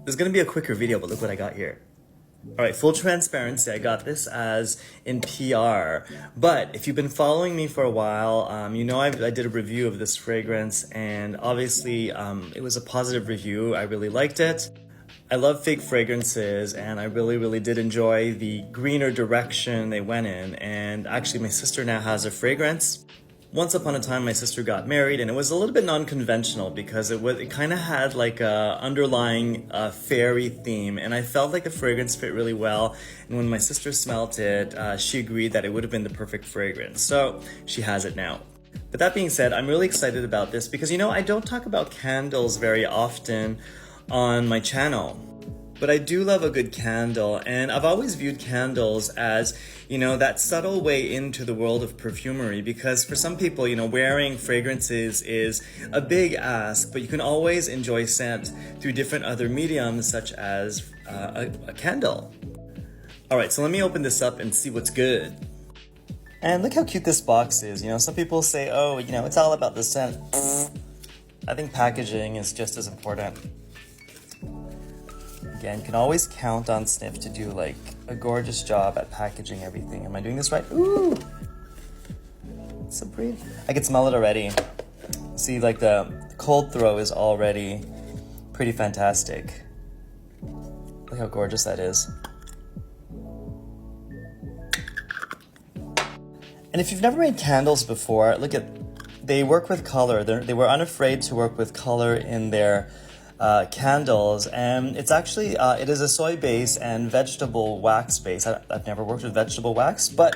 This is gonna be a quicker video, but look what I got here. All right, full transparency, I got this as in PR, but if you've been following me for a while, you know I did a review of this fragrance, and obviously it was a positive review. I really liked it. I love fake fragrances, and I really did enjoy the greener direction they went in, and actually my sister now has a fragrance. Once upon a time, my sister got married, and it was a little bit non-conventional because it kind of had like a underlying fairy theme, and I felt like the fragrance fit really well. And when my sister smelt it, she agreed that it would have been the perfect fragrance. So she has it now. But that being said, I'm really excited about this because, you know, I don't talk about candles very often on my channel. But I do love a good candle, and I've always viewed candles as, you know, that subtle way into the world of perfumery, because for some people, you know, wearing fragrances is a big ask, but you can always enjoy scent through different other mediums such as a candle. All right, so let me open this up and see what's good. And look how cute this box is. You know, some people say, oh, you know, it's all about the scent. I think packaging is just as important. Again, can always count on Sniff to do like a gorgeous job at packaging everything. Am I doing this right? Ooh, it's so pretty. I can smell it already. See, like the cold throw is already pretty fantastic. Look how gorgeous that is. And if you've never made candles before, look at, they work with color. They were unafraid to work with color in their candles, and it's actually it is a soy base and vegetable wax base. I've never worked with vegetable wax, but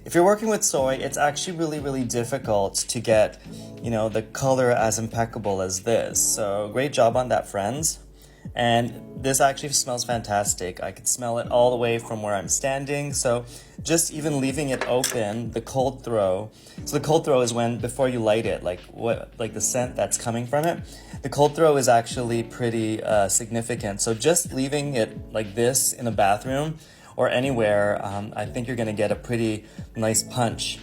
if you're working with soy, it's actually really difficult to get, you know, the color as impeccable as this. So great job on that, friends. And this actually smells fantastic. I could smell it all the way from where I'm standing. So just even leaving it open, the cold throw. So the cold throw is when, before you light it, like the scent that's coming from it. The cold throw is actually pretty significant. So just leaving it like this in a bathroom or anywhere, I think you're gonna get a pretty nice punch.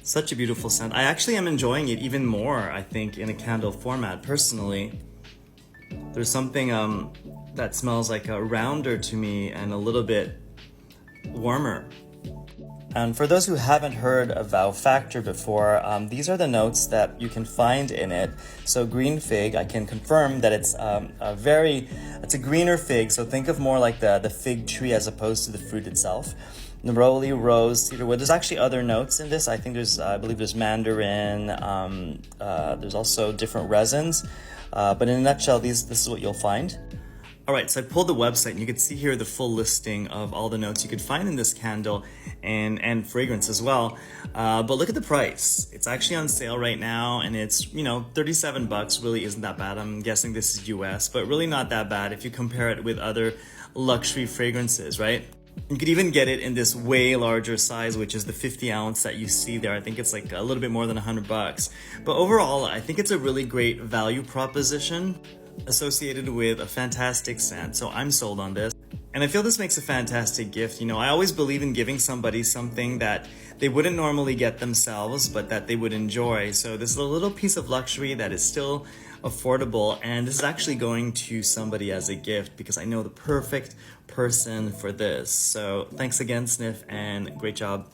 Such a beautiful scent. I actually am enjoying it even more, I think, in a candle format, personally. There's something that smells like a rounder to me and a little bit warmer. And for those who haven't heard of Wow Factor before, these are the notes that you can find in it. So green fig, I can confirm that it's a greener fig. So think of more like the fig tree as opposed to the fruit itself. Neroli, rose, cedarwood. There's actually other notes in this. I believe there's mandarin. There's also different resins. But in a nutshell, this is what you'll find. All right, so I pulled the website, and you can see here the full listing of all the notes you could find in this candle and fragrance as well. But look at the price. It's actually on sale right now, and it's, you know, 37 bucks. Really isn't that bad. I'm guessing this is US, but really not that bad if you compare it with other luxury fragrances, right? You could even get it in this way larger size, which is the 50 ounce that you see there. I think it's like a little bit more than 100 bucks. But overall, I think it's a really great value proposition associated with a fantastic scent. So I'm sold on this. And I feel this makes a fantastic gift. You know, I always believe in giving somebody something that they wouldn't normally get themselves, but that they would enjoy. So this is a little piece of luxury that is still affordable, and this is actually going to somebody as a gift because I know the perfect person for this. So thanks again, Sniff, and great job.